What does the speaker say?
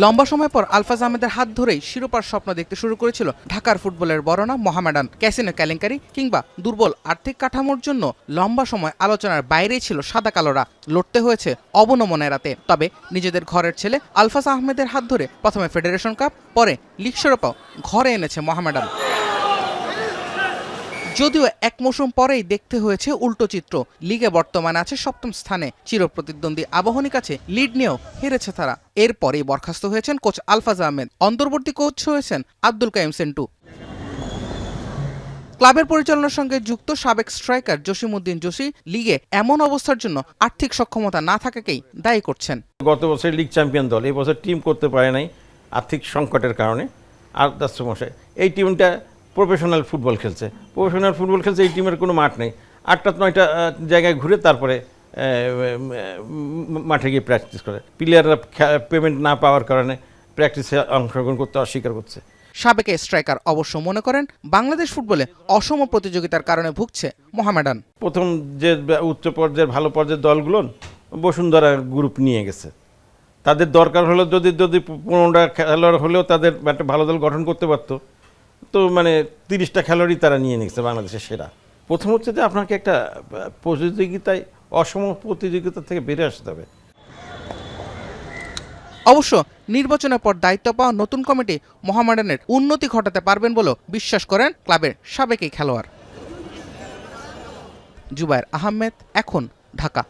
লম্বা সময় পর আলফাজ আহমেদের হাত ধরেই শিরোপার স্বপ্ন দেখতে শুরু করেছিল ঢাকার ফুটবলের বড়না মোহামেডান। ক্যাসিনো কেলেঙ্কারি কিংবা দুর্বল আর্থিক কাঠামোর জন্য লম্বা সময় আলোচনার বাইরেই ছিল সাদা কালোরা। লড়তে হয়েছে অবনমন এড়াতে। তবে নিজেদের ঘরের ছেলে আলফাজ আহমেদের হাত ধরে প্রথমে ফেডারেশন কাপ, পরে লিগ শিরোপাও ঘরে এনেছে মোহামেডান। যদিও এক মৌসুম পরেই দেখতে হয়েছে উল্টো চিত্র। লিগে বর্তমানে আছে সপ্তম স্থানে। চিরপ্রতিদ্বন্দ্বী আবাহনীর কাছে লিড নিয়েও হেরেছে তারা। এরপরেই বরখাস্ত হয়েছেন কোচ আলফাজ আহমেদ। অন্তর্বর্তী কোচ হয়েছেন আব্দুল কাইম সেন্টু। ক্লাবের পরিচালনার সঙ্গে যুক্ত সাবেক স্ট্রাইকার জসিমউদ্দিন জসি লিগে এমন অবস্থার জন্য আর্থিক সক্ষমতা না থাকাকেই দায়ী করছেন। গত বছর লিগ চ্যাম্পিয়ন দল এই বছর টিম করতে পারে নাই আর্থিক সংকটের কারণে। আর তার সমস্যা এই টিমটা প্রফেশনাল ফুটবল খেলছে। এই টিমের কোনো মাঠ নেই। 8টা-9টা জায়গায় ঘুরে তারপরে মাঠে গিয়ে প্র্যাকটিস করে। প্লেয়াররা পেমেন্ট না পাওয়ার কারণে প্র্যাকটিসে অংশগ্রহণ করতে অস্বীকার করছে। সাবেক স্ট্রাইকার অবশ্য মনে করেন বাংলাদেশ ফুটবলে অসম প্রতিযোগিতার কারণে ভুগছে মোহামেডান। প্রথম যে উচ্চ পর্যায়ের ভালো পর্যায়ের দলগুলো বসুন্ধরা গ্রুপ নিয়ে গেছে। তাদের দরকার হলো যদি 15টা খেলোয়াড় হলেও তাদের একটা ভালো দল গঠন করতে পারতো, তো 30টা খেলোয়াড়ই তারা নিয়ে নিচ্ছে বাংলাদেশের সেরা। প্রথম হচ্ছে যে আপনাকে একটা প্রতিযোগিতায় অসম প্রতিযোগিতা থেকে বেরিয়ে আসতে হবে। অবশ্য নির্বাচনের পর দায়িত্ব পাওয়া নতুন কমিটি মোহামেডানের উন্নতি ঘটাতে পারবেন বলেও বিশ্বাস করেন ক্লাবের সাবেক এই খেলোয়াড়। জুবায়ের আহমেদ, এখন, ঢাকা।